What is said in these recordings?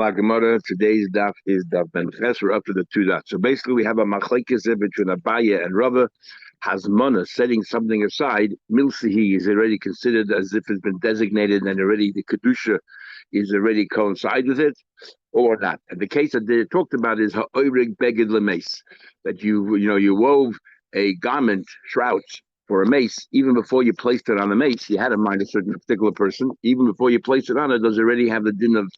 Gemara, today's daf is daf ben ches. We're up to the two dots. So basically, we have a machlekes between Abaye and Rava. Hasmona, setting something aside, milsihi is already considered as if it's been designated, and already the kedusha is already coincide with it, or not. And the case that they talked about is ha'oirig beged lemeis, that you wove a garment, shrouds, for a mace. Even before you placed it on the mace, you had in mind a certain particular person. Even before you place it on it, does already have the din of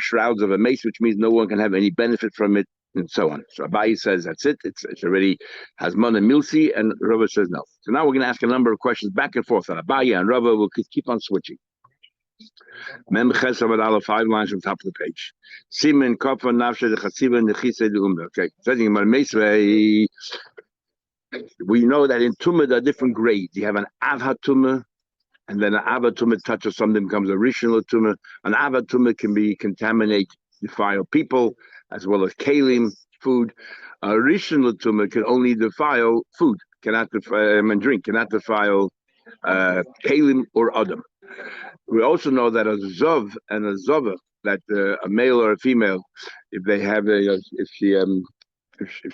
shrouds of a mace, which means no one can have any benefit from it, and so on. So Abaye says that's it. It's already has mana milsi, and Rava says no. So now we're going to ask a number of questions back and forth on Abaye and Rava. We'll keep on switching. Mem ches all 5 lines from top of the page. Simen kofa nafshe de chasiva nechise de umbe. Okay, setting my mace. We know that in tumah there are different grades. You have an avha tumah, and then an avha tumah touches something, becomes a rishon tumah. An avha tumah can be contaminate, defile people, as well as kalim, food. A rishon tumah can only defile food, cannot defile and drink, cannot defile kalim or adam. We also know that a zov and a zova, that a male or a female, if they have if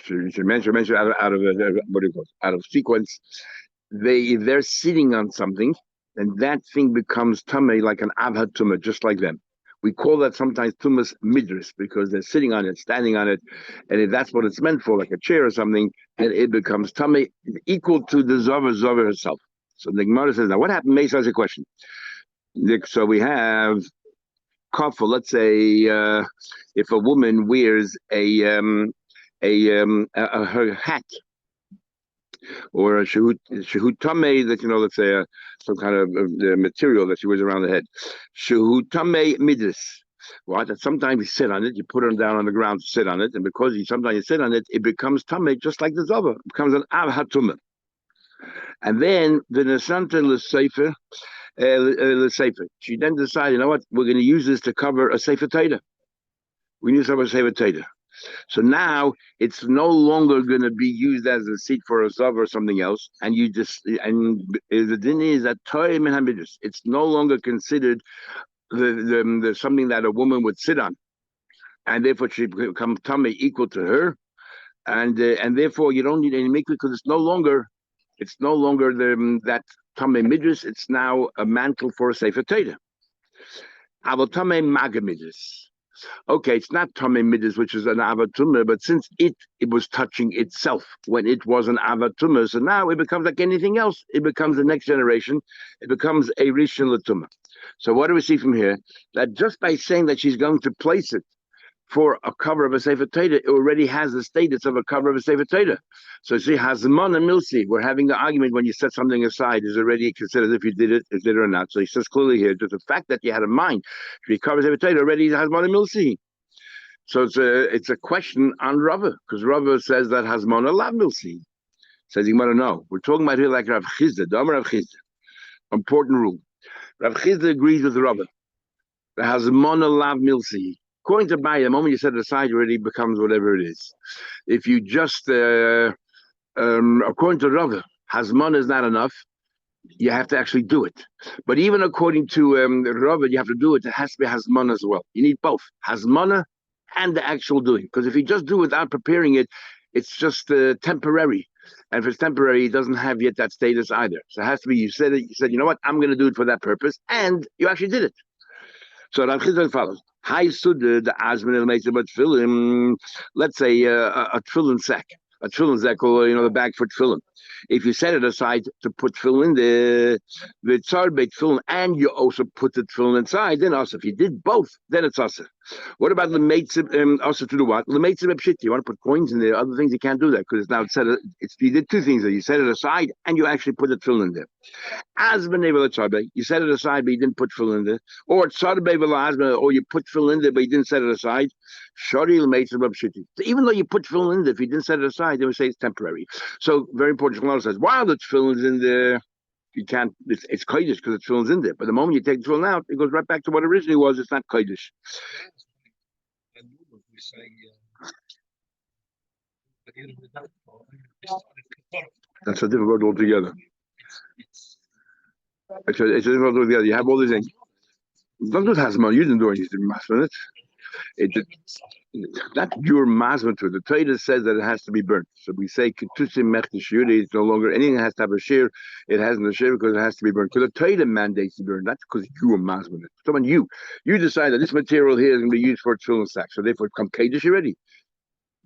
she mentioned out of what do you call it? Out of sequence, if they're sitting on something, then that thing becomes tumah, like an avha tumah, just like them. We call that sometimes tumas midris because they're sitting on it, standing on it, and if that's what it's meant for, like a chair or something, then it becomes tumah equal to the zova herself. So the Gemara says, now what happened? May ask a question. So we have kafel. Let's say if a woman wears her hat or a shehut tamei, that let's say some kind of material that she wears around the head. Shehut tamei midris. What? That sometimes you sit on it, you put her down on the ground to sit on it, and because sometimes you sit on it, it becomes tamei, just like the zava. It becomes an avhatumah. And then the nesanta l'sefer. She then decided, we're going to use this to cover a sefer Torah. We need to cover a sefer Torah. So now it's no longer going to be used as a seat for a zav or something else. And the din is that Torah min hamidus. It's no longer considered the something that a woman would sit on, and therefore she becomes tummy equal to her, and therefore you don't need any mikvah because it's no longer that tamei midras. It's now a mantle for a sefer Torah. Aval tamei maga midras. Okay, it's not tamei midras, which is an avatumah, but since it was touching itself when it was an avatumah, so now it becomes like anything else. It becomes the next generation. It becomes a rishon l'tumah. So what do we see from here? That just by saying that she's going to place it for a cover of a sefer Torah, it already has the status of a cover of a sefer Torah. So see, Hazman and Milsi, we're having the argument when you set something aside is already considered if you did it or not. So he says clearly here, just the fact that you had in mind, if you cover sefer Torah, already Hazman and Milsi. So it's a question on Rava, because Rava says that Hazman and Lav Milsi. Says you want to know. We're talking about here like Rav Chizda, the Amar Rav Chizda. Important rule. Rav Chizda agrees with Rava. The Hazman and Lav Milsi. According to Abaye, the moment you set it aside, it already becomes whatever it is. If you just, according to Rava, Hazman is not enough. You have to actually do it. But even according to Rava, you have to do it. It has to be Hazman as well. You need both, Hazmana and the actual doing. Because if you just do it without preparing it, it's just temporary. And if it's temporary, it doesn't have yet that status either. So it has to be, you said, you know what, I'm going to do it for that purpose. And you actually did it. So Rav Chizda follows. High sudda the asmin makes about tefillin. Let's say a tefillin sack, or the bag for tefillin. If you set it aside to put tefillin in the tzar beit tefillin, and you also put the tefillin inside, then also if you did both, then it's also. What about the meitzim? Also to do what? The meitzim pshit. You want to put coins in there? Other things you can't do that because it's now set. You did two things there. You set it aside and you actually put the tefillin in there. As you set it aside, but you didn't put tefillin in there, or you put tefillin in there, but you didn't set it aside. So even though you put tefillin in there, if you didn't set it aside, they would say it's temporary. So very important. Shmuel says while the tefillin is in there, you can't. It's kodesh because the tefillin's in there. But the moment you take the tefillin out, it goes right back to what originally was. It's not kodesh. That's a difficult altogether. It's a difficult altogether. You have all these things. Don't do Hasman. You didn't do anything. It, not your masman to the Torah says that it has to be burnt. So we say ketusim mechtish yuri. It's no longer anything that has to have a shear. It hasn't a shear because it has to be burnt. Because the Torah mandates to burn, not because you are masman. Someone you decide that this material here is going to be used for a tefillin sack. So therefore, it come kadosh already.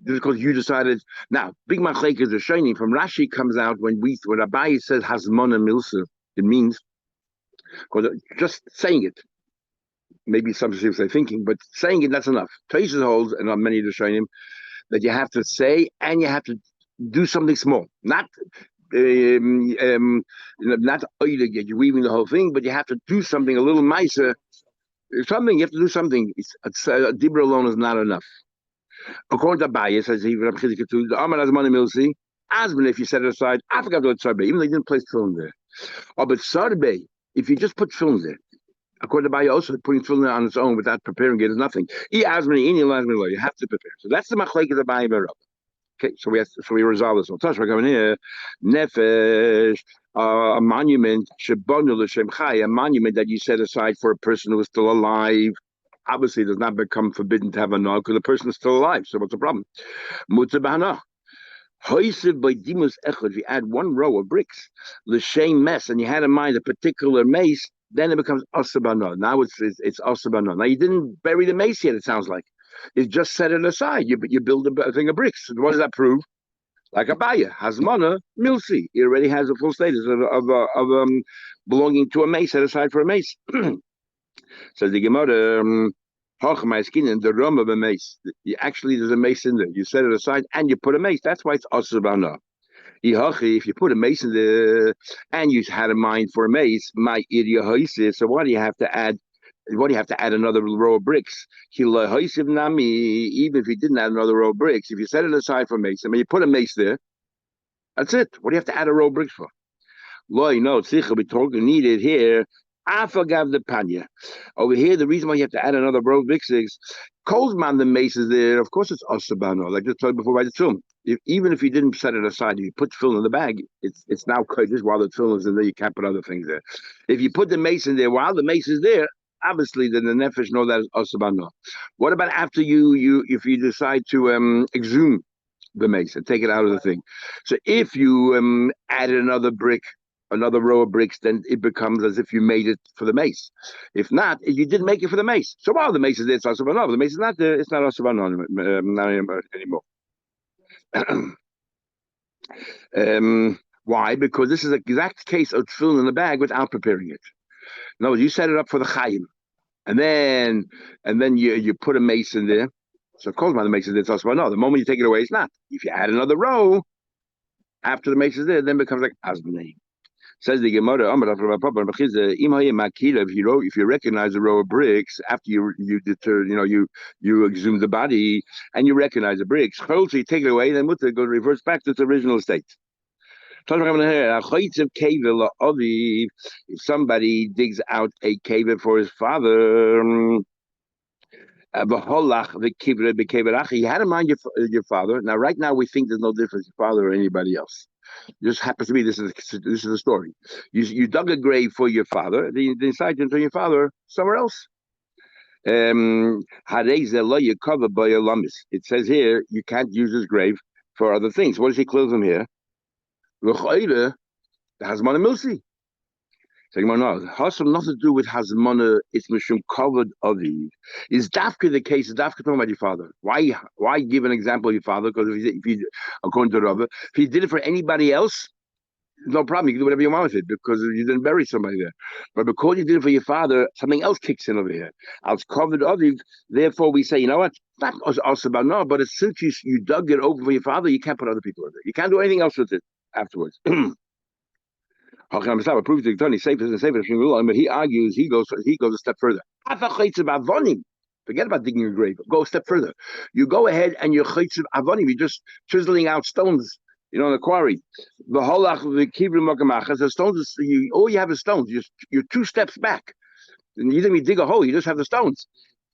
Just because you decided. Now, big machlek is a shining from Rashi comes out when Abaye says hasmona milsa. It means because just saying it. Maybe some people say thinking, but saying it, that's enough. Tosfos holds, and on many of the Shainim, that you have to say and you have to do something small. Not not you're weaving the whole thing, but you have to do something a little nicer. Something, you have to do something. Dibra alone is not enough. According to Abaye, says even the Amar Azman Milsi, Asman, if you set it aside, I forgot to Sarbe, even though you didn't place film there. Oh, but Sarbe, if you just put film there, according to Abaye, also putting tefillin on its own without preparing it is nothing. You have to prepare. So that's the machlek of the Abaye Barab. Okay, so we resolve this one. Touch, we're coming here. Nefesh, a monument, shebonu l'shem chai, a monument that you set aside for a person who is still alive. Obviously, it does not become forbidden to have a no because the person is still alive. So what's the problem? Mutzah Hoisiv by dimus echad. If you add one row of bricks, l'shem mess, and you had in mind a particular mace, then it becomes asabana. Now it's asabana. Now you didn't bury the mace yet. It sounds like you just set it aside. You build a thing of bricks. What does that prove? Like Abaye, hasmana milsi. He already has a full status of belonging to a mace set aside for a mace. Says the Gemara, the rum of a mace. Actually, there's a mace in there. You set it aside and you put a mace. That's why it's asabana. If you put a mace in there and you had a mind for a mace, so why do you have to add? Why do you have to add another row of bricks? Even if you didn't add another row of bricks, if you set it aside for mace, I mean, you put a mace there, that's it. What do you have to add a row of bricks for? We're talking needed here. I forgot the panya. Over here, the reason why you have to add another row of bricks is Kozman, the mace is there. Of course, it's Osabano, like just told before by the film. Even if you didn't set it aside, if you put film in the bag, it's now just while the film is in there, you can't put other things there. If you put the mace in there while the mace is there, obviously then the nefesh know that is Osabano. What about after if you decide to exhume the mace and take it out of the thing? So if you added another row of bricks, then it becomes as if you made it for the mace. If not, you didn't make it for the mace. So while the mace is there, it's Asabano. The mace is not there, it's not Asabano anymore. Why? Because this is the exact case of tefillin in the bag without preparing it. No, you set it up for the chayim, and then you put a mace in there. So of course, the mace is there, it's Asabano. The moment you take it away, it's not. If you add another row after the mace is there, then it becomes like Asbane. Says the Gemara, if you recognize a row of bricks after you exhume the body and you recognize the bricks, so you take it away, then it reverts back to its original state. If somebody digs out a cave for his father, he had in mind your father. Now, right now, we think there's no difference your father or anybody else. Just happens to be this is the story. You dug a grave for your father. Then you decided to interr your father somewhere else. It says here you can't use his grave for other things. What does he close him here? Hazmana milsi. No, has nothing to do with Hazmana. It's mishum covered aviv. Is Dafka the case? Is Dafka talking about your father? Why give an example of your father? Because if you according to Rava, if he did it for anybody else, no problem. You can do whatever you want with it because you didn't bury somebody there. But because you did it for your father, something else kicks in over here. I was covered aviv. Therefore, we say, you know what? Not also about no, but it's since you dug it over for your father, you can't put other people in there. You can't do anything else with it afterwards. But he argues, he goes a step further. Forget about digging a grave. Go a step further. You go ahead and you're you're just chiseling out stones, in the quarry. The stones, all you have is stones. You're 2 steps back. And you didn't even dig a hole, you just have the stones.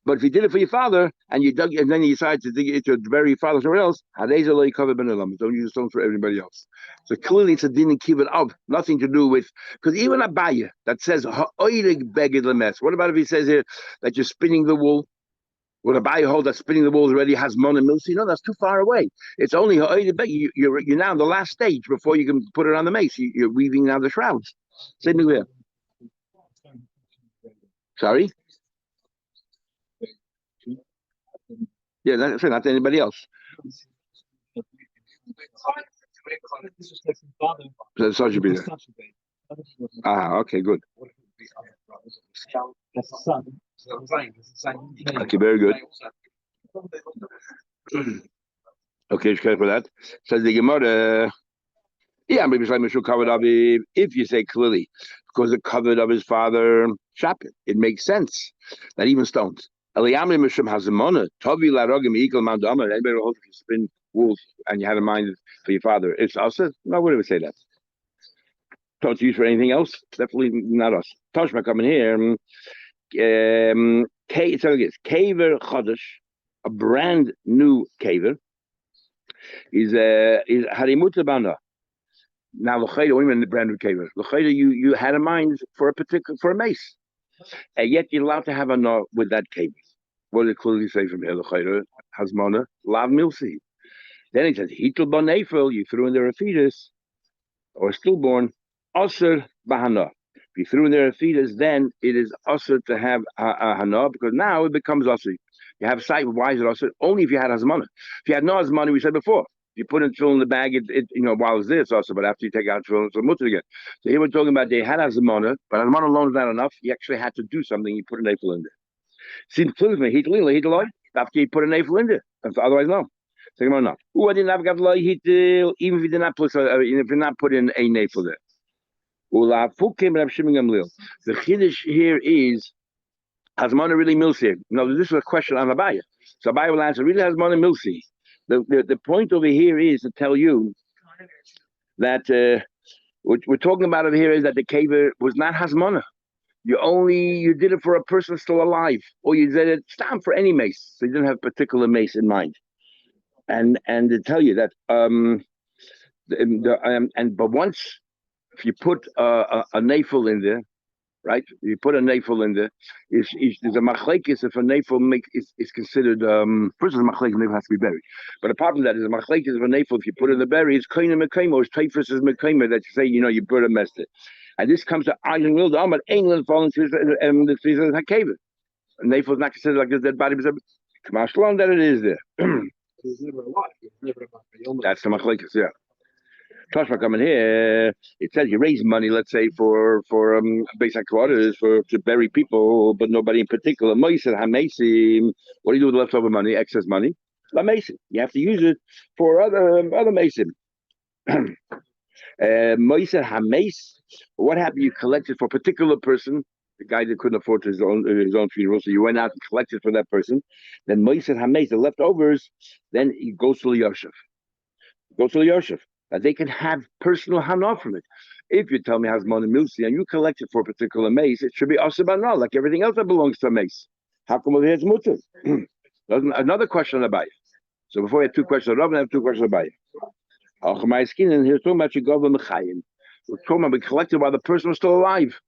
But if you did it for your father and you dug, and then you decided to dig it to bury your father somewhere else, don't use the stones for everybody else. So clearly it's a din and kibbut of nothing to do with, because even Abaye that says what about if he says here that you're spinning the wool Will a buyer hold that spinning the wheels already has Mona Milsi? No, that's too far away. It's only you're now in the last stage before you can put it on the mace. You're weaving now the shrouds. Same thing there. Sorry? Yeah, that's not to anybody else. So it should be there. Okay, good. Okay, very good. Okay, it's for that. Says the Gemara. Yeah, maybe Shlomo covered up if you say clearly, because it covered of his father Shapir. It makes sense that even stones. Anybody will hold if you spin wools and you had a mind for your father. It's us. No, I wouldn't say that. Don't use for anything else. Definitely not us. Toshma coming here. It's Kaver Chodesh, a brand new Kaver, is Harimuta Bana. Now, L'chayda, what do you mean the brand new Kaver? L'chayda, you had a mind for a mace, and yet you're allowed to have a knot with that Kaver. What does it clearly say from here? L'chayda Hasmana Lav Milsi. Then it says Hitul Banefel. You threw in there a fetus or stillborn. Aser Bahana. If you threw in there a fetus, then it is usher to have a hana, because now it becomes usher. You have sight. Why is it usher? Only if you had hazmana. If you had no hazmana, we said before, if you put it in the bag, while it's there, it's usher. But after you take out tefillin, it's a mutter again. So here we're talking about they had hazmana, but hazmana alone is not enough. You actually had to do something. You put an apple in there. Seems clear to me. After you put an apple in there, otherwise no. Second one, no. I didn't have even if you did not put if you're not put in a navel there. The chiddush here is Hasmana really milsi. No, this is a question on Abaya. So Abaya will answer, really Hasmana milsi. The point over here is to tell you that what we're talking about over here is that the kaver was not Hasmana. You did it for a person still alive, or you did it stamp for any mace. So you didn't have a particular mace in mind. And to tell you that but once if you put a nafel in there, right? You put a nafel in there. There's a machlekes if a nafel is considered. First, of all, machlekes nafel has to be buried. But apart from that, there's a machlekes if a nafel if you put it in the berry, it's kaina mekaymo, it's typhus is mekaymo that you say you put a messed it. And this comes to Island Wilder, but England falling to the trees of Hakeva. A nafel is not considered like a dead body. Kamashlan that it is there. That's the machlekes, yeah. Toshma coming here, it says you raise money, let's say, for basic quarters to bury people, but nobody in particular. Moiser Hamesim, what do you do with leftover money, excess money? La Mason. You have to use it for other Mason. Moiser Hames, what happened? You collected for a particular person, the guy that couldn't afford his own funeral, so you went out and collected for that person. Then Moiser Hames, the leftovers, then he goes to the Yosef. That they can have personal hana from it. If you tell me has money milsi and you collect it for a particular mace, it should be asabana, like everything else that belongs to a mace. How come over here it's mutter? Another question about it. So before we have two questions, I have two questions about it. My skin, and here's talking about you go with mechayim. We're talking about collected while the person was still alive.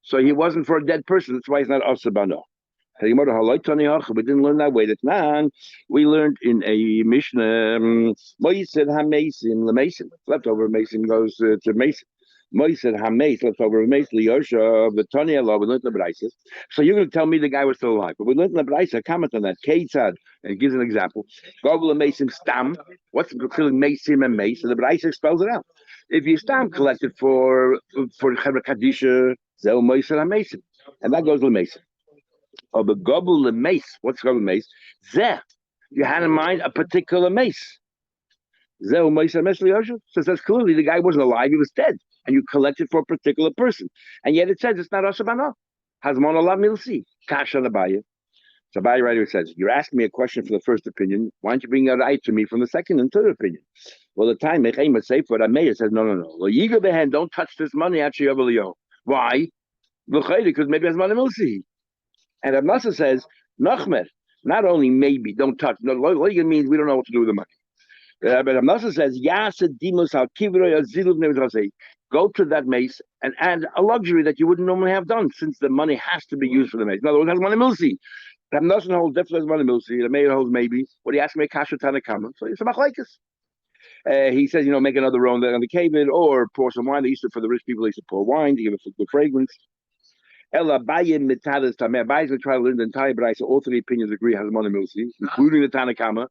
So he wasn't for a dead person. That's why he's not asabana. We didn't learn that way. We learned in a Mishnah, leftover mason goes to mason. Leftover mason, we learned the Braises. So you're going to tell me the guy was still alive. But we learned the Braisa, comment on that. Ketzad, and it gives an example. Gobble mason stam. What's the feeling mason and mace? So the Braisa spells it out. If you stam collected for Chevra Kadisha, Zel Mason, and that goes to the mason. Of the gobble mace. What's gobble mace? Zeh. You had in mind a particular mace. Zeh mace and so that's clearly the guy wasn't alive, he was dead. And you collected for a particular person. And yet it says it's not asabana. Hasmon Allah milsi. Kash on the bayah. So Bayah writer says, you're asking me a question for the first opinion. Why don't you bring a right to me from the second and third opinion? Well, the time Mechayim say for Amaya says, no. Well, Yiga Behen, don't touch this money actually. Why? Because maybe Hasmon milsi. And Abnasa says, Nachmer, not only maybe, don't touch. No, Liga means we don't know what to do with the money. But Abnasa says, go to that mace and add a luxury that you wouldn't normally have done, since the money has to be used for the mace. In other words, has money milsi. Ram Nosson holds definitely as money milsi. The mayor holds maybe. What do you ask me? Kasha Tanakama. So it's a machlekes. He says, make another roll on the cave or pour some wine. They used to, for the rich people, they used to pour wine to give it the fragrance. Ella Bayim Mitadas Tameh. Abayim will try to learn the entire Braisa. All three opinions agree has money milsi, including the Tanakama.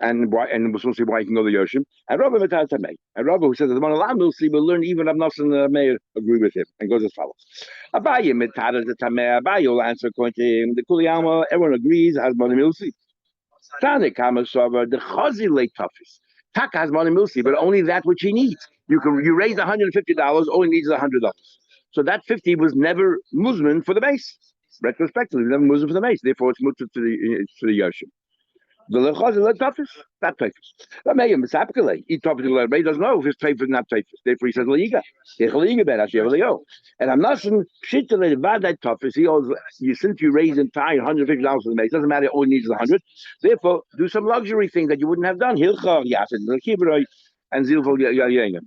And we're supposed to see why he can go to Yoshim. And Rabbi Matadas Tameh. And Rabbi, who says the money milsi, will learn even Rav Nosson and the mayor agree with him and goes as follows. Abayim Mitadas Tameh. Abayim will answer according to him. The Kuliyama, everyone agrees has money milsi. Tanakama Sava, the Chazi late toughest. Taka has money milsi, but only that which he needs. You raise $150, only needs $100. So that 50 was never Muslim for the base. Retrospectively, never Muslim for the base. Therefore, it's moved to the Yoshim. The Lechazi late toughest, not toughest. But Mayim Sapkale, he talks to the doesn't know if it's toughest or not toughest. Therefore, he says Leiga. And I'm not saying shit to the bad that toughest. He always, since you raise entire $150 for the base, doesn't matter. It only needs 100. Therefore, do some luxury thing that you wouldn't have done. Hilcha Yasin, Kibroi, and Zilful Yangam.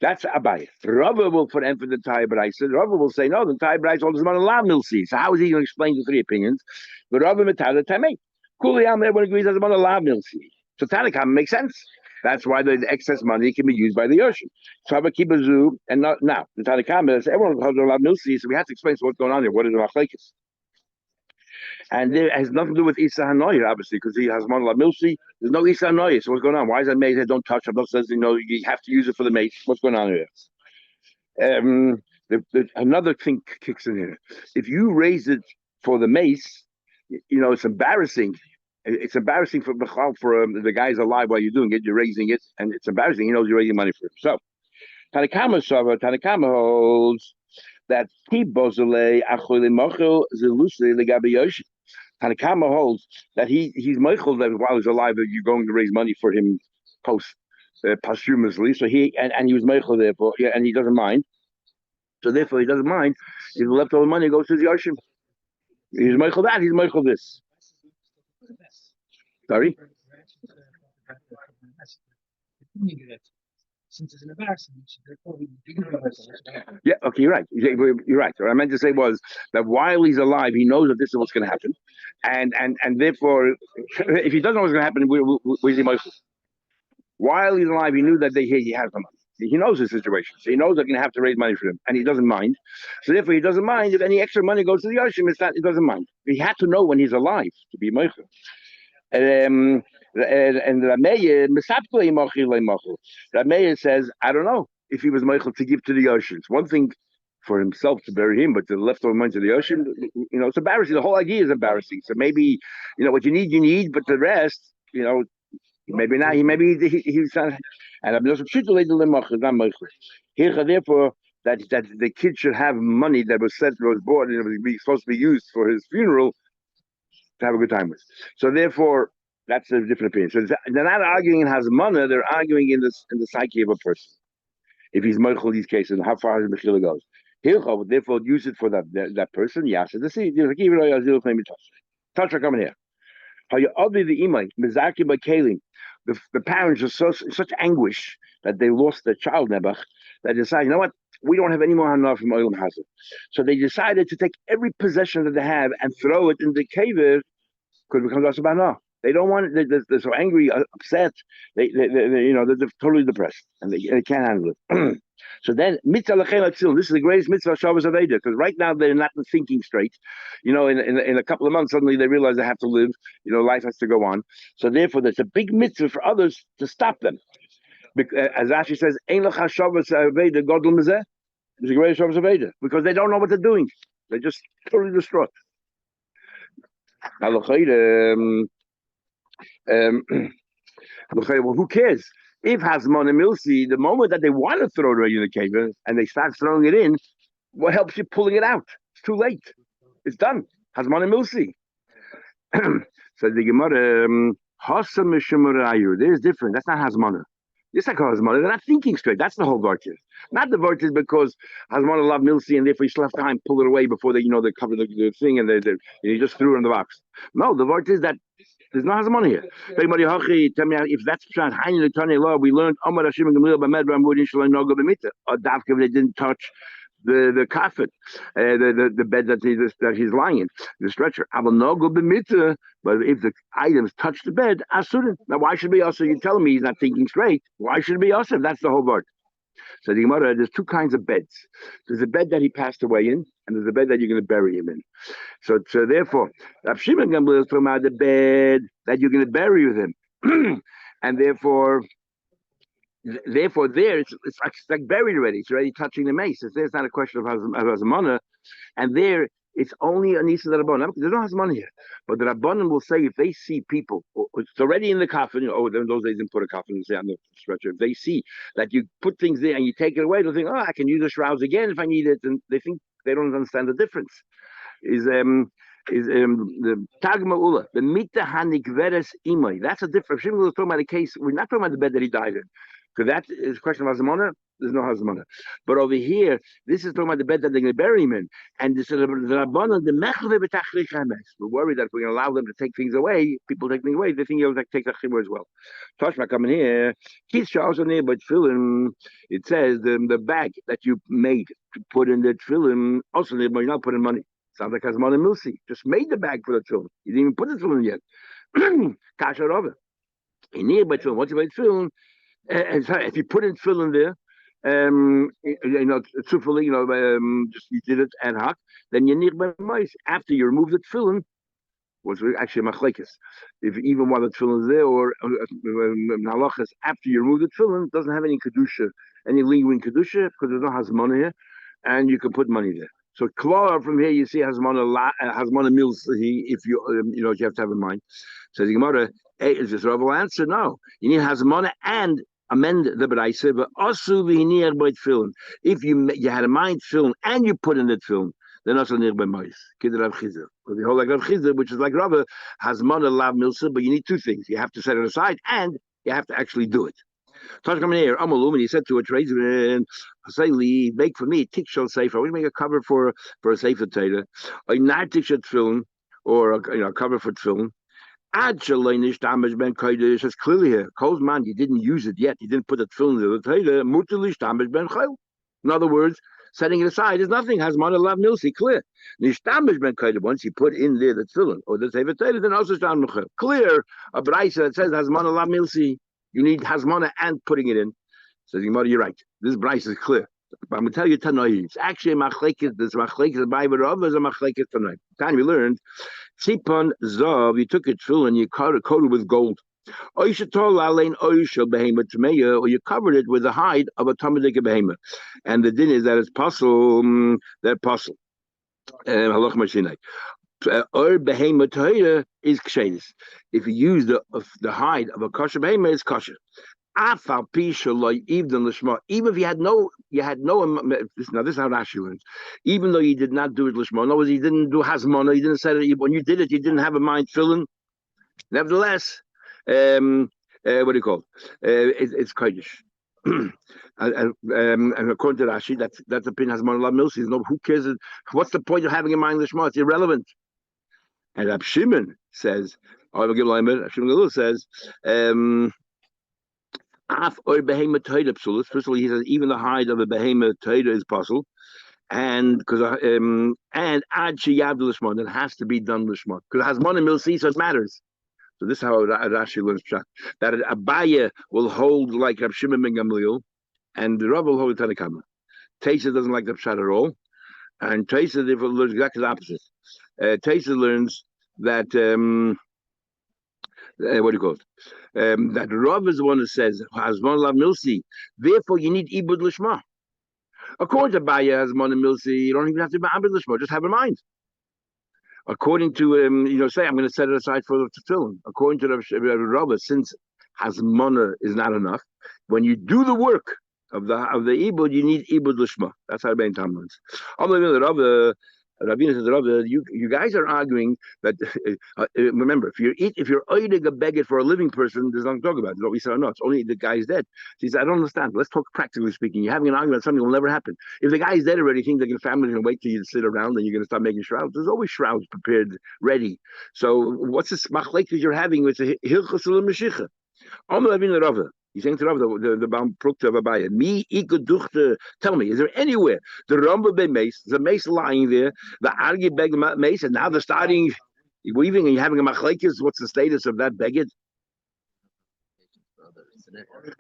That's Abai. Rabba will put in for the entire Braisa. Rabba will say, no, the entire Braisa holds about a lot of milsi. So how is he going to explain the three opinions? But Rabba Metada Tamei. Kuliyam, everyone agrees there's about a lot of milsi. So Tanakam makes sense. That's why the excess money can be used by the ocean. So Rabba Kibazu, and not now. The Tanakam is everyone has a lot of milsi, so we have to explain what's going on here. What is the machlekes? And it has nothing to do with Isa Hanoyer, obviously, because he has Monla Milsi. There's no Isa Hanoyer. So what's going on? Why is that made? Don't touch it. Says, you have to use it for the mate. What's going on here? Another thing kicks in here. If you raise it for the mace, it's embarrassing. It's embarrassing for the guy's alive while you're doing it. You're raising it, and it's embarrassing. He knows you're raising money for him. So, Tanakama holds that Tanakama holds that he's Michael that while he's alive that you're going to raise money for him posthumously. So he was Michael therefore, and he doesn't mind. So therefore he doesn't mind. If the leftover money goes to the Yoshim. He's Michael that, he's Michael this. Sorry? Since it's an embarrassment, yeah, okay, you're right. You're right. What I meant to say was that while he's alive, he knows that this is what's going to happen, and therefore, if he doesn't know what's going to happen, where's he most? While he's alive, he knew that he has the money. He knows the situation, so he knows they're going to have to raise money for him, and he doesn't mind. So therefore, he doesn't mind if any extra money goes to the Yoshim. He doesn't mind. He had to know when he's alive to be Meichel. And Rameir says, I don't know if he was Meichel to give to the ocean. It's one thing for himself to bury him, but the leftover money to the ocean, it's embarrassing. The whole idea is embarrassing. So maybe, what you need, but the rest, maybe not. He's not. And I'm just therefore that the kid should have money that was bought, and it was supposed to be used for his funeral to have a good time with. So therefore, that's a different opinion. So they're not arguing in Hazmana, they're arguing in the psyche of a person. If he's Meichel these cases, and how far his Mechila goes. He'll therefore use it for that person. Yes, the sea. Touch coming here. How you obviously the imay mizaki by kalim. The parents are such anguish that they lost their child Nebuch that they decide, what? We don't have any more hanaf from Olam Hazard. So they decided to take every possession that they have and throw it in the cave because it becomes asabana. They don't want it. They're so angry, upset. They're totally depressed and they can't handle it. So then mitzvah lechel atzil. This is the greatest mitzvah Shabbos Aveda because right now they're not thinking straight. In a couple of months suddenly they realize they have to live. Life has to go on. So therefore, there's a big mitzvah for others to stop them. As Rashi says, "Ein lecha Shabbos Aveda godel mezeh." It's the greatest Shabbos Aveda because they don't know what they're doing. They're just totally distraught. Well, who cares? If Hazmon and Milsi, the moment that they want to throw it in the cave and they start throwing it in, what helps you pulling it out? It's too late. It's done. Hazmon and Milsi. So the Gemara, there's different. That's not Hazmon. This is Hazmon. They're not thinking straight. That's the whole virtue. Not the virtue because Hazmon love Milsi and therefore you still have time pull it away before they cover the thing and you just threw it in the box. No, the virtue is that there's no Hazmon here. Tell me if that's law, we learned Amar Hashim and Gamliel by Medram Wudin Shalom Noga B'Mita. Or Davka they didn't touch the coffin, the bed that he's lying in, the stretcher. I will not go b'mitzvah, but if the items touch the bed, asurin. Now, why should it be also? You're telling me he's not thinking straight. Why should it be also? That's the whole word. So the Gemara, there's two kinds of beds. There's a bed that he passed away in, and there's a bed that you're going to bury him in. So therefore, Rav Shimon Gamliel is talking about the bed that you're going to bury with him, and therefore there it's like buried already. It's already touching the mace. It's not a question of hazmana, and there it's only a nisa rabbanon. There's no hazmana here, but the rabbanon will say if they see people, it's already in the coffin. In those days, they didn't put a coffin and say on the stretcher. If they see that you put things there and you take it away, they'll think, oh, I can use the shrouds again if I need it, and they think they don't understand the difference. The Tagma Ula, the Mita Hanikveres Imai. That's a difference. Shimon was talking about a case. We're not talking about the bed that he died in, because that is a question of Hazmana. There's no Hazmana. But over here, this is talking about the bed that they're going to bury him in. And this is the Rabbanon, the Mechve B'Tachlich Hames. We're worried that we're going to allow them to take things away. People take things away. They think you'll take the Chimur as well. Toshma coming here. Kids also near, but tefillin. It says the bag that you made to put in the tefillin also near, but you're not putting money. Sounds like Hazman and Milsi. Just made the bag for the tefillin. You didn't even put the tefillin yet. Kasha Rava. In here, but once you made tefillin, if you put in tefillin there, truthfully, just you did it ad hoc, then you need by mice. After you remove the tefillin, which was actually machlekes. If even while the tefillin is there, or halachas, after you remove the tefillin, it doesn't have any kedusha, any lingering kedusha, because there's no hazmana here, and you can put money there. So Klara from here you see Hazmana mills if you have to have in mind. So the Gemara is this Rav will answer no. You need Hazmana and amend the B'raisa, but also v'hinir by tefillin. If you had a mind tefillin and you put in the tefillin, then also near by mice. Kid Rav Chizah. Because the whole like Rav Chizah, which is like Rav Hazmana lav milsa, but you need two things. You have to set it aside and you have to actually do it. Tosh coming here, Amalum, and he said to a tradesman, "Say, make for me tikshel sefer. We make a cover for a sefer tailor. A not tikshel tefillin, or a cover for tefillin. Ad shalinish damage ben kodesh. It's clearly here. Kozman, you didn't use it yet. You didn't put the tefillin in the tailor. Mutilish damage ben chayil. In other words, setting it aside is nothing. Has mana lav milsi clear. Nish damage ben kodesh. Once you put in there the tefillin or the sefer tailor, then also damage chayil. Clear. A brayso that says has mana lav milsi. You need hazmana and putting it in. So the Gemara, you're right. This price is clear. But I'm going to tell you Tanoi. It's actually a machlekes. This machlekes by Rav is a machlekes Tanoi. Time we learned, Tzipon Zav, you took it through and you coated it with gold. Or you covered it with the hide of a Talmudic behemoth. And the din is that it's possible, that possible. Halach Mashinai. Or behemoth is kshenis. If you use the hide of a kosher behemoth, it's kosher. Even if you had no, now this is how Rashi learns. Even though you did not do it lishma, in other words, you didn't do hazmona, you didn't say it. When you did it, you didn't have a mind filling. Nevertheless, what do you call it? It's kodesh. And according to Rashi, that's the pin hazmona la milsi. No, who cares? What's the point of having a mind lishma? It's irrelevant. And Rab Shimon says, Shimon says, first of all, he says even the hide of a behemoth toida is possible, and because ad sheyav lishma, it has to be done lishma because it has money milsi, so it matters. So this is how Rashi learns pshat, that Abaya will hold like Rab Shimon ben Gamliel, and the Rav will hold the Tanakama. Teisa doesn't like the pshat at all, and Teisa therefore learns exactly the opposite. Teisa learns that what do you call it? That Rav is the one who says Hazmon lav milsi. Therefore, you need ibud lishma. According to Baya Hazmon and milsi, you don't even have to be ibud lishma. Just have in mind. According to say I'm going to set it aside for the tefillin. According to Rav, since Hazmona is not enough, when you do the work of the ibud, you need ibud lishma. That's how Ben Tam learns. Rabbeinu says, you guys are arguing that remember, if you're eating a beggar for a living person, there's nothing to talk about. We said, no, it's only the guy's dead. She said, I don't understand. Let's talk practically speaking. You're having an argument, something will never happen. If the guy's dead already, you think the family's going to wait till you sit around and you're going to start making shrouds. There's always shrouds prepared, ready. So what's this machlekes you're having with the hilchos l'mashicha? He's saying to Rav, the Baum Prukta of Abaya, me ikuduchte. Tell me, is there anywhere the Rambam be mace, the mace lying there, the argy beg mace, and now they're starting weaving and you're having a machlekes? What's the status of that beged?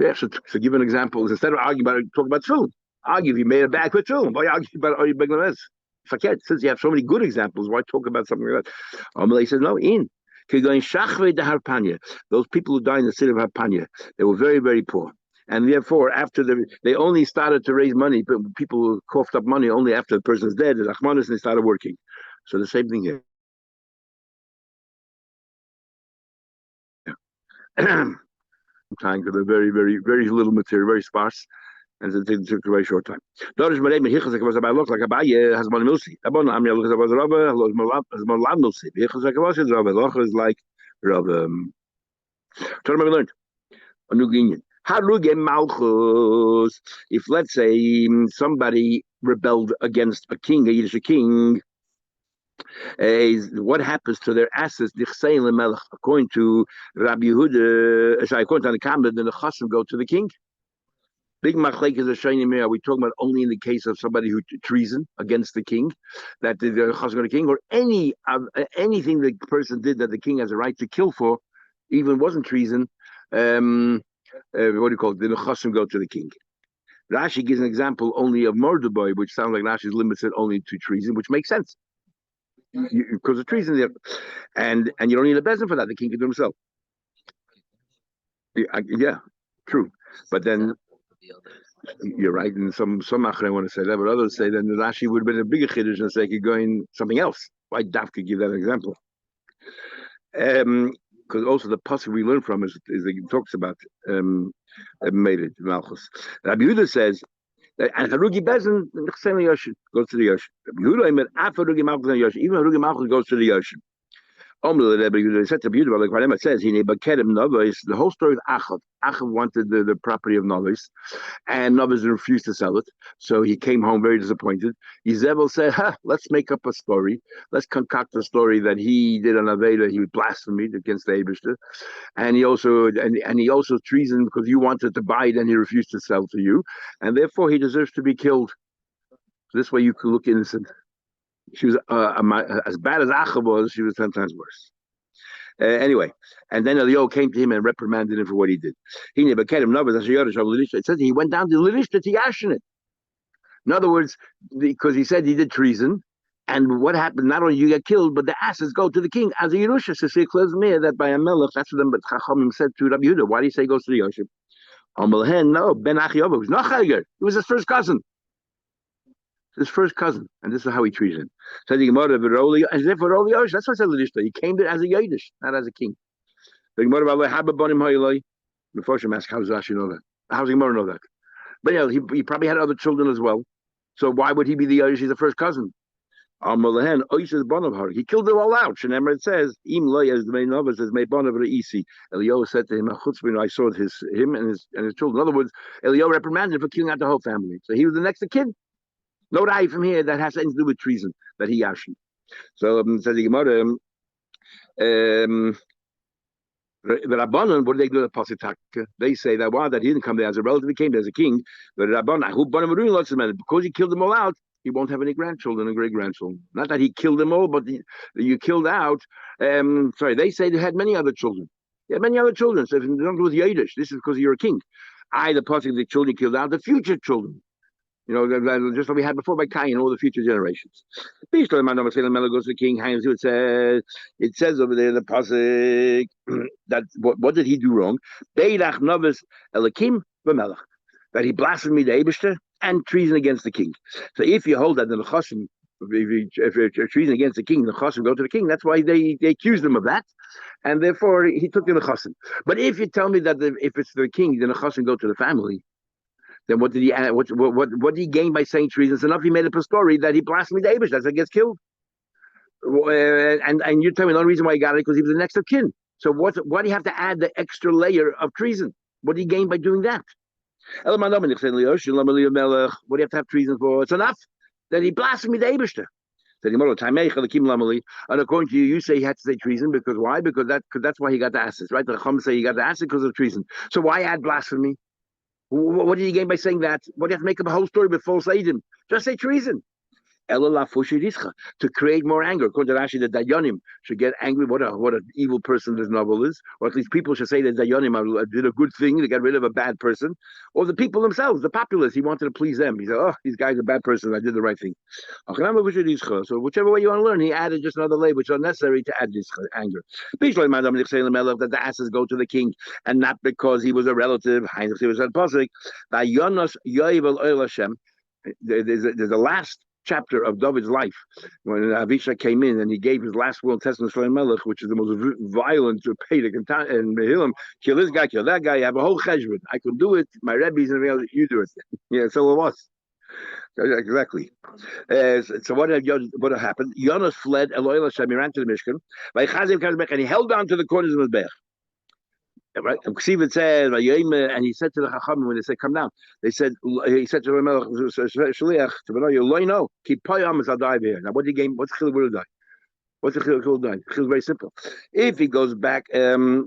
Yeah, so give an example. Instead of arguing about it, talk about tefillin. Argue if you made a bag with tefillin. Why argue about are you beg mace? Forget. Since you have so many good examples, why talk about something like that? Amalei says no. Those people who died in the city of Harpanya, they were very, very poor. And therefore, after they only started to raise money, but people coughed up money only after the person's dead, the Rahmanis, and they started working. So the same thing here. Time because they're very, very, very little material, very sparse. And it took a very short time. Dorish Marei Mehichas was about look like Abaye has one milsi. Abon Amya looks about Rabba, has one lam milsi. Mehichas was Rabba. Loch is like Rabba. Tell me we learned a new union. Haruge Malchus. If let's say somebody rebelled against a king, a Yiddish king, what happens to their assets? According to Rabbi Yehuda, according to the Kamad, then the Chassim go to the king. Big machlek is a shiny mirror. Are we talking about only in the case of somebody who treason against the king, that the chasam of the king, or anything the person did that the king has a right to kill for, even wasn't treason? What do you call it? The chasam go to the king. Rashi gives an example only of murder boy, which sounds like Rashi's limited only to treason, which makes sense because of treason there, and you don't need a bezin for that. The king can do himself. Yeah, true, but then. You're right, and some I want to say that, but others say that the Rashi would have been a bigger chiddush and say could go in something else. Why Daf could give that example? Because also the pasuk we learn from is it talks about made it Malchus. Rabbi Yehuda says that and Harugi Bezin goes to the Yoshin. Rabbi Yehuda Harugi Malchus even Harugi Malchus goes to the Yoshin. It says the whole story of Achav. Achav wanted the property of Novis, and Novis refused to sell it. So he came home very disappointed. Izebel said, let's make up a story. Let's concoct a story that he did an Aveda, he blasphemed against the Eibishter. And he also treason because you wanted to buy it and he refused to sell to you. And therefore he deserves to be killed. This way you could look innocent. She was as bad as Acha was. She was 10 times worse. Anyway, and then Elio came to him and reprimanded him for what he did. It says he went down to Lirishta to Yashin it. In other words, because he said he did treason, and what happened? Not only you get killed, but the asses go to the king as a Yerusha. So it clears me that by a melech. That's what the Chachamim said to Rabbi Yehuda. Why do you say he goes to the Yoshim? No, Ben Achiyov was not Chager. He was his first cousin. His first cousin, and this is how he treated him. So the Gemara Veroli, as if Veroli Yosh. That's what I said Lidishta. He came there as a Yiddish, not as a king. The Gemara Veroli Hababonim Hayloi. The Foshim asked, how does Rashi know that? How does the Gemara know that? But yeah, he probably had other children as well. So why would he be the Yiddish? He's the first cousin. He killed them all out. Shenemar it says, Im Loy as the main novice as may Bonav Reisi. Elio said to him, I saw him and his children. In other words, Elio reprimanded him for killing out the whole family. So he was the next kid. No eye from here that has anything to do with treason that he yashin. So says the Gemara, the Rabbanon, what do they do with Pasitaka? They say that that he didn't come there as a relative, he came there as a king. The Rabbanon, who because he killed them all out, he won't have any grandchildren and great grandchildren. Not that he killed them all, but you killed out. They say they had many other children. He had many other children. So if you don't do with Yiddish, this is because you're a king. The Pasik, the children killed out, the future children. Just like we had before by Cain, all the future generations. Goes to the king. It says over there the pasuk that what did he do wrong? That he blasphemed the Eibishter and treason against the king. So if you hold that in the Chosim, if you're treason against the king, the Chosim go to the king. That's why they accused him of that, and therefore he took in the Chosim. But if you tell me that if it's the king, then the Chosim go to the family. Then what did he what did he gain by saying treason? It's enough he made up a story that he blasphemed David. That's why he gets killed. And you tell me the only reason why he got it because he was the next of kin. So why do you have to add the extra layer of treason? What did he gain by doing that? What do you have to have treason for? It's enough that he blasphemed David. And according to you, you say he had to say treason because why? Because that's why he got the asses, right? The Chum say he got the asses because of treason. So why add blasphemy? What did you gain by saying that? What do you have to make up a whole story with false adim? Just say treason. To create more anger. According to Rashi, the Dayanim should get angry. What an evil person this novel is. Or at least people should say that Dayanim did a good thing to get rid of a bad person. Or the people themselves, the populace, he wanted to please them. He said, oh, these guys are a bad person. I did the right thing. So whichever way you want to learn, he added just another layer, which is unnecessary to add this anger. That the asses go to the king, and not because he was a relative. There's a last chapter of David's life when Avisha came in and he gave his last will and testament to Shlomo Melech, which is the most violent to pay and Mehilim, kill this guy, kill that guy. You have a whole cheshbon. I could do it. My Rebbe's and everything else, you do it. Yeah, so it was. Exactly. So what happened? Jonas fled. Eloi Hashem. He ran to the Mishkan. And he held on to the corners of his bech. Right, it says, and he said to the Chachamim when they said, "Come down," he said to the Shaliach to Benoy, "No, keep payam as I'll die here." Now, what do you gain? What's the chiluk will die? What's the chiluk will die? Chiluk very simple. If he goes back to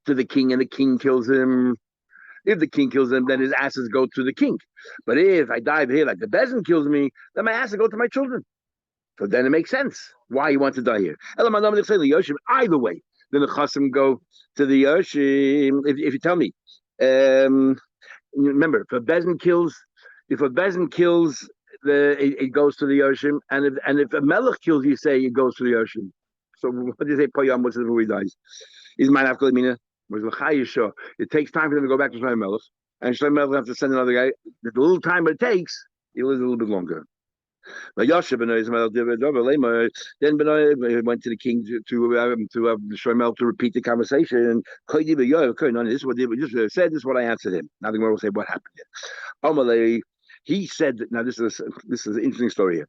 the king and the king kills him, if the king kills him, then his asses go to the king. But if I die here like the bezin kills me, then my asses go to my children. So then it makes sense why you want to die here. Either way. Then the Chassim go to the Yoshim. If you tell me, remember, if a bezin kills, it goes to the Yoshim, and if a Melech kills, you say it goes to the Yoshim. So what do you say? Payam, what's it before he dies? Is my nafkalimina? It takes time for them to go back to Shlomo Melech, and Shlomo Melech have to send another guy. The little time it takes, he lives a little bit longer. Then Benoy went to the king to Shlomo to repeat the conversation. This is what they just said. This is what I answered him. Nothing more will say what happened. He said, now this is an interesting story here.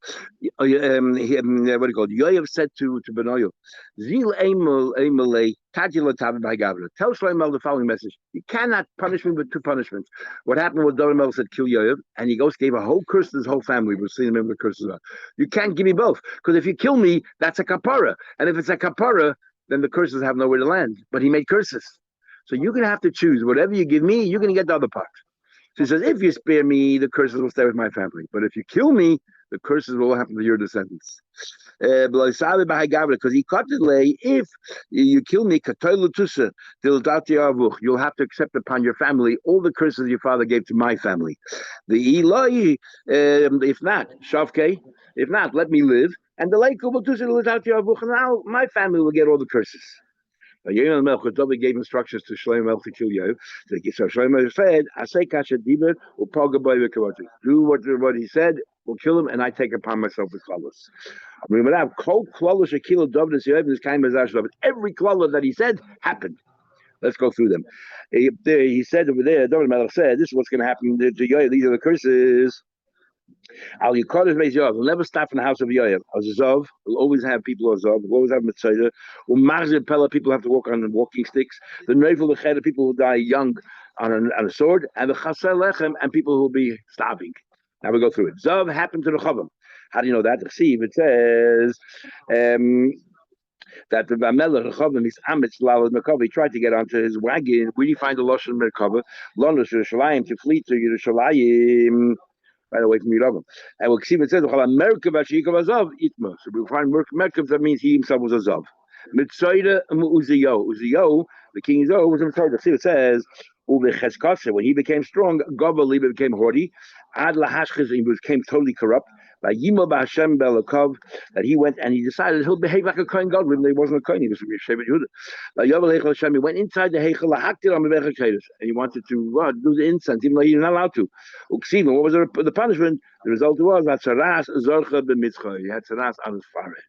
What do you call it? Yoav said to Benoyo, Zil Eimele Tajila Tav by Gavra. Tell Shlomo the following message. You cannot punish me with two punishments. What happened was David Melech said, kill Yoav, and he gave a whole curse to his whole family. We'll see the curses are. You can't give me both, because if you kill me, that's a kapara. And if it's a kapara, then the curses have nowhere to land. But he made curses. So you're going to have to choose. Whatever you give me, you're going to get the other part. So he says, if you spare me, the curses will stay with my family. But if you kill me, the curses will happen to your descendants. Because he cut the lay, if you kill me, you'll have to accept upon your family all the curses your father gave to my family. The Eloi, if not, Shavke, if not, let me live. And the lay now my family will get all the curses. David gave instructions to Shlomo to kill Yoav. So Shlomo said, do what he said, we'll kill him, and I take upon myself the klalos. Every klala that he said happened. Let's go through them. He said over there, David Melech said, this is what's going to happen to Yoav. These are the curses. Al Yikodesh Beis Yoav will never stop in the house of Yoav. Azov will always have people of Azov. Will always have Mitzayda. U'Marzir Pella, people have to walk on walking sticks. The Nevel L'Cheder, people who die young on a sword, and the Chaser Lechem, and people who will be starving. Now we go through it. Zov happened to the Chavam. How do you know that? The Chsiv, it says that the Melech Chavam is Amitz Lalad Merkava. He tried to get onto his wagon. Where do you find the Lashon Merkava? London Yerushalayim to flee to Yerushalayim. Right away from Yeravam. And we'll see it says, so we'll find Merkav, that means he himself was a Zav. Mitzayda Uziyo. Uziyo, the king Uziyo, was a Mitzayda. See, it says, when he became strong, Gavali became haughty. Ad Lahashchiz, he became totally corrupt. By Yimo B'Hashem Belakov, that he went and he decided he'll behave like a Kohen Gadol, even though he wasn't a Kohen, he was from Yeshiva Yehuda. By Yovel Heichel Hashem, he went inside the Heichel, Lahaktir on Mevech HaKodesh, and he wanted to do the incense, even though he was not allowed to. Uksiva, what was the punishment? The result was that Saras Zorcha B'Mitzcha, he had Saras on his forehead.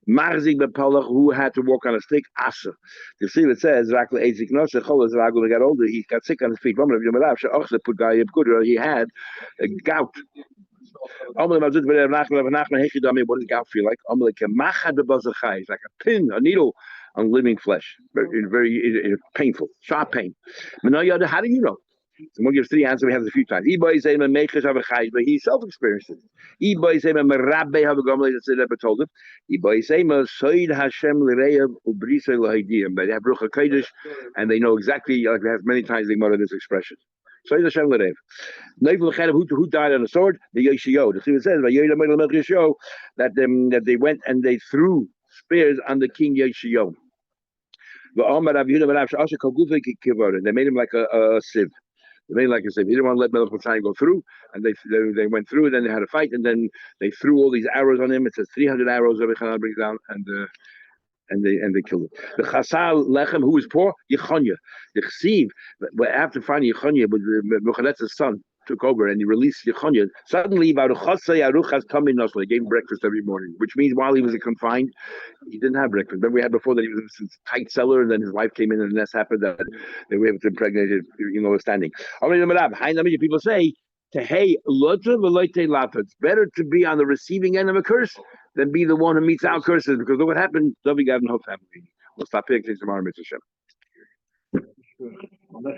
Marzik B'Palach, who had to walk on a stick, Asa. You see, it says, Rakla Eitzik Noshe, Cholas Ragul got older, he got sick on his feet. He had gout. What does gout feel like? It's like a pin, a needle on living flesh. Very painful, sharp pain. How do you know? So we'll give three answers. We have it a few times. But he self-experienced it. Rebbe told him. They have Ruach HaKodesh, and they know exactly, like we have many times, they mutter this expression. Soid Hashem L'Rev. Who died on the sword? The Yeshio. The Chiyuv says by Yeshio that they went and they threw spears on the king Yeshio. They made him like a sieve. They made him like a sieve. He didn't want to let Melech Mitzrayim go through, and they went through. And then they had a fight, and then they threw all these arrows on him. It says 300 arrows. Rabbi Chanan brings down, and they killed him. The Chasal Lechem, who was poor, Yechonya. The Chsiv, after finding Yechonya, Nebuchadnezzar's son took over and he released Yechonya. Suddenly, they gave him breakfast every morning, which means while he was confined, he didn't have breakfast. Remember, we had before that he was in this tight cellar, and then his wife came in, and the nest happened that they were able to impregnate his, standing. People say, it's better to be on the receiving end of a curse than be the one who meets our curses, because look what happened. David got no family. We'll stop paying attention tomorrow, Mr. Shem.